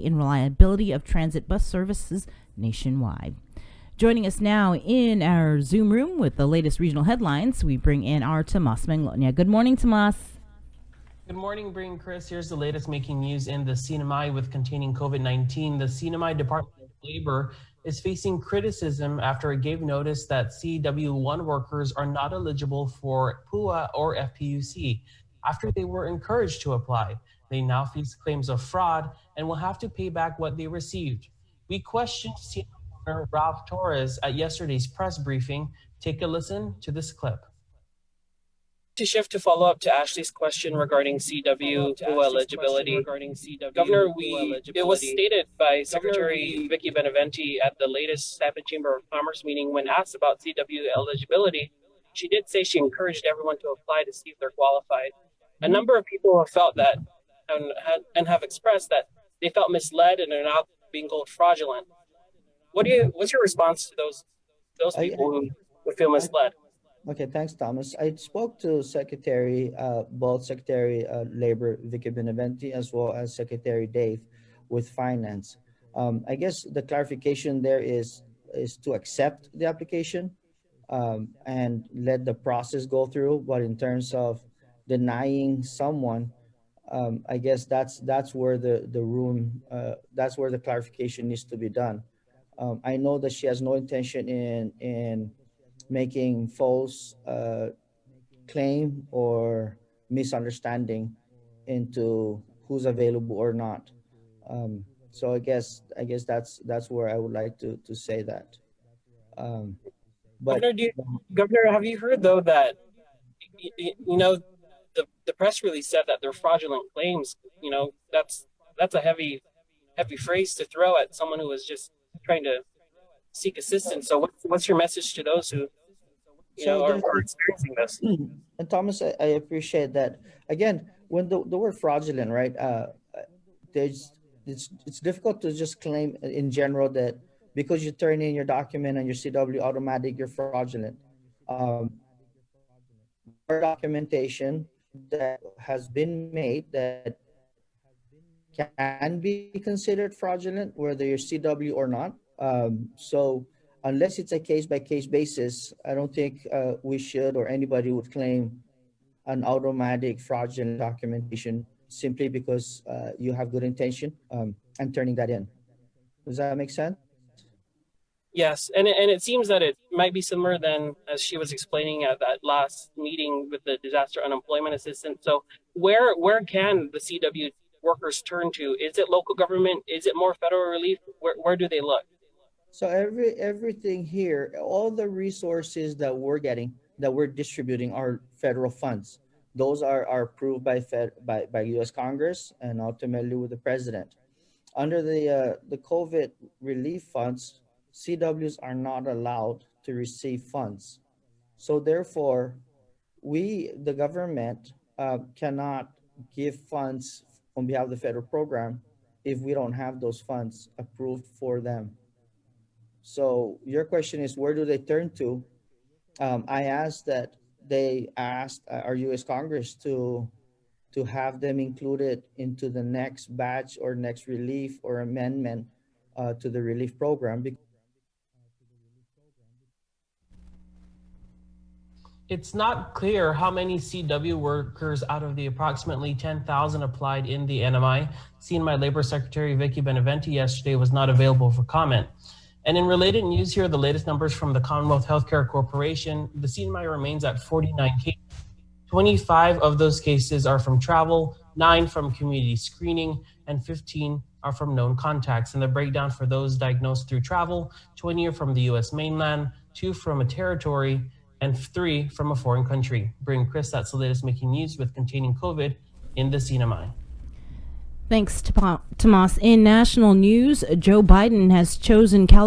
in reliability of transit bus services nationwide. Joining us now in our Zoom room with the latest regional headlines, we bring in our Thomas Manglona. Good morning, Tomas. Good morning, Bring Chris. Here's the latest making news in the CNMI with containing COVID-19. The CNMI Department of Labor is facing criticism after it gave notice that CW1 workers are not eligible for PUA or FPUC after they were encouraged to apply. They now face claims of fraud and will have to pay back what they received. We questioned CNMI Governor Ralph Torres at yesterday's press briefing. Take a listen to this clip. To shift to follow up to Ashley's question regarding CW eligibility, Governor, it was stated by Secretary Vicky Beneventi at the latest Stafford Chamber of Commerce meeting when asked about CW eligibility. She did say she encouraged everyone to apply to see if they're qualified. A number of people have felt that and have expressed that they felt misled and are now being called fraudulent. What's your response to those people who would feel misled? Okay, thanks, Thomas. I spoke to both Secretary Labor Vicky Beneventi as well as Secretary Dave with Finance. I guess the clarification there is to accept the application and let the process go through. But in terms of denying someone, I guess that's where that's where the clarification needs to be done. I know that she has no intention in making false claim or misunderstanding into who's available or not. So I guess that's where I would like to say that. But Governor, have you heard though that the press release said that they're fraudulent claims? That's a heavy phrase to throw at someone who was just trying to seek assistance. So what's your message to those who are experiencing this? And Thomas, I appreciate that. Again, when the word fraudulent, right? It's difficult to just claim in general that because you turn in your document and your CW automatic, you're fraudulent. Documentation that has been made that can be considered fraudulent, whether you're CW or not. So unless it's a case-by-case basis, I don't think we should or anybody would claim an automatic fraudulent documentation simply because you have good intention and turning that in. Does that make sense? Yes, and it seems that it might be similar than as she was explaining at that last meeting with the disaster unemployment assistance. So where can the CW workers turn to? Is it local government? Is it more federal relief? Where do they look? So everything here, all the resources that we're distributing are federal funds. Those are approved by U.S. Congress and ultimately with the president. Under the COVID relief funds, CWs are not allowed to receive funds. So therefore, the government, cannot give funds on behalf of the federal program if we don't have those funds approved for them. So your question is, where do they turn to? I asked that they asked our U.S. Congress to have them included into the next batch or next relief or amendment to the relief program. It's not clear how many CW workers out of the approximately 10,000 applied in the NMI. CNMI Labor Secretary Vicky Beneventi yesterday was not available for comment. And in related news here, the latest numbers from the Commonwealth Healthcare Corporation, the CNMI remains at 49 cases. 25 of those cases are from travel, 9 from community screening, and 15 are from known contacts. And the breakdown for those diagnosed through travel, 20 are from the U.S. mainland, 2 from a territory, and 3 from a foreign country. Bring Chris, that's the latest making news with containing COVID in the CNMI. Thanks, Tomas. In national news, Joe Biden has chosen California